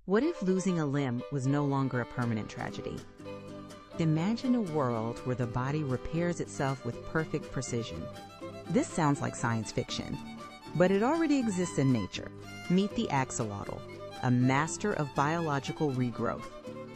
What if losing a limb was no longer a permanent tragedy? Imagine a world where the body repairs itself with perfect precision. This sounds like science fiction, but it already exists in nature. Meet the axolotl, a master of biological regrowth.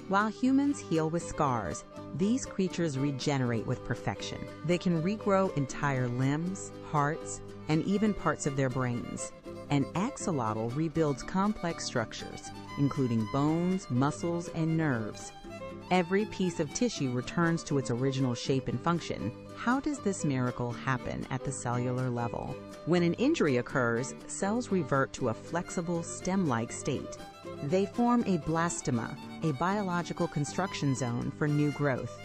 While humans heal with scars, these creatures regenerate with perfection. They can regrow entire limbs, hearts, and even parts of their brains. An axolotl rebuilds complex structures, including bones, muscles, and nerves. Every piece of tissue returns to its original shape and function. How does this miracle happen at the cellular level? When an injury occurs, cells revert to a flexible, stem-like state. They form a blastema, a biological construction zone for new growth.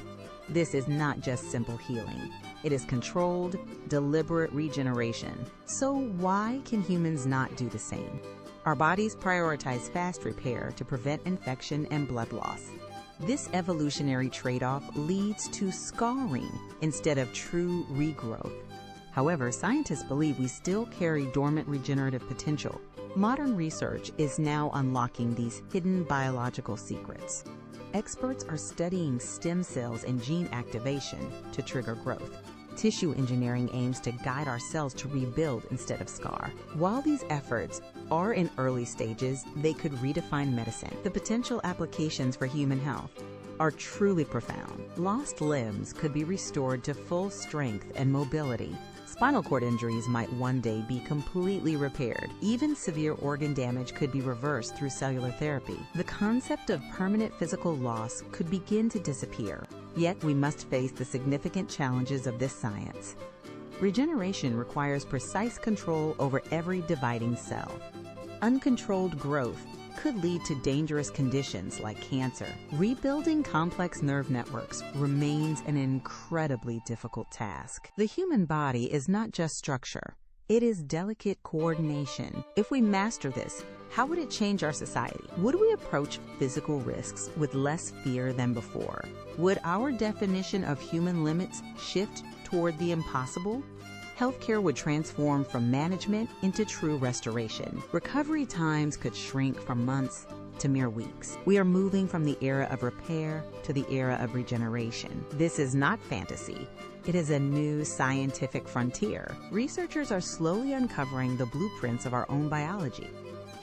This is not just simple healing. It is controlled, deliberate regeneration. So why can humans not do the same? Our bodies prioritize fast repair to prevent infection and blood loss. This evolutionary trade-off leads to scarring instead of true regrowth. However, scientists believe we still carry dormant regenerative potential. Modern research is now unlocking these hidden biological secrets. Experts are studying stem cells and gene activation to trigger growth. Tissue engineering aims to guide our cells to rebuild instead of scar. While these efforts are in early stages, they could redefine medicine. The potential applications for human health are truly profound. Lost limbs could be restored to full strength and mobility. Spinal cord injuries might one day be completely repaired. Even severe organ damage could be reversed through cellular therapy. The concept of permanent physical loss could begin to disappear. Yet we must face the significant challenges of this science. Regeneration requires precise control over every dividing cell. Uncontrolled growth could lead to dangerous conditions like cancer. Rebuilding complex nerve networks remains an incredibly difficult task. The human body is not just structure, it is delicate coordination. If we master this, how would it change our society? Would we approach physical risks with less fear than before? Would our definition of human limits shift toward the impossible? Healthcare would transform from management into true restoration. Recovery times could shrink from months to mere weeks. We are moving from the era of repair to the era of regeneration. This is not fantasy. It is a new scientific frontier. Researchers are slowly uncovering the blueprints of our own biology.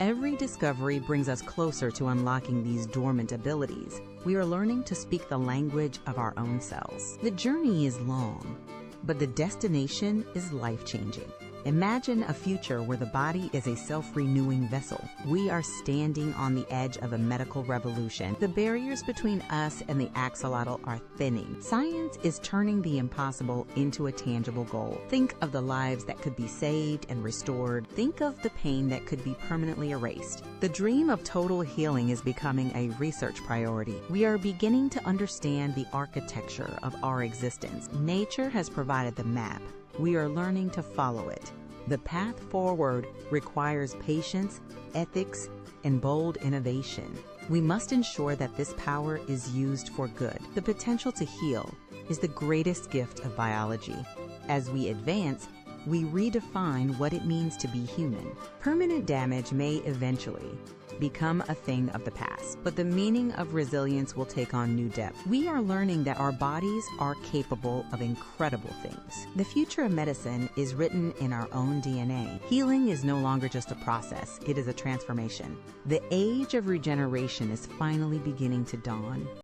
Every discovery brings us closer to unlocking these dormant abilities. We are learning to speak the language of our own cells. The journey is long, but the destination is life-changing. Imagine a future where the body is a self-renewing vessel. We are standing on the edge of a medical revolution. The barriers between us and the axolotl are thinning. Science is turning the impossible into a tangible goal. Think of the lives that could be saved and restored. Think of the pain that could be permanently erased. The dream of total healing is becoming a research priority. We are beginning to understand the architecture of our existence. Nature has provided the map. We are learning to follow it. The path forward requires patience, ethics, and bold innovation. We must ensure that this power is used for good. The potential to heal is the greatest gift of biology. As we advance, we redefine what it means to be human. Permanent damage may eventually become a thing of the past, but the meaning of resilience will take on new depth. We are learning that our bodies are capable of incredible things. The future of medicine is written in our own DNA. Healing is no longer just a process, it is a transformation. The age of regeneration is finally beginning to dawn.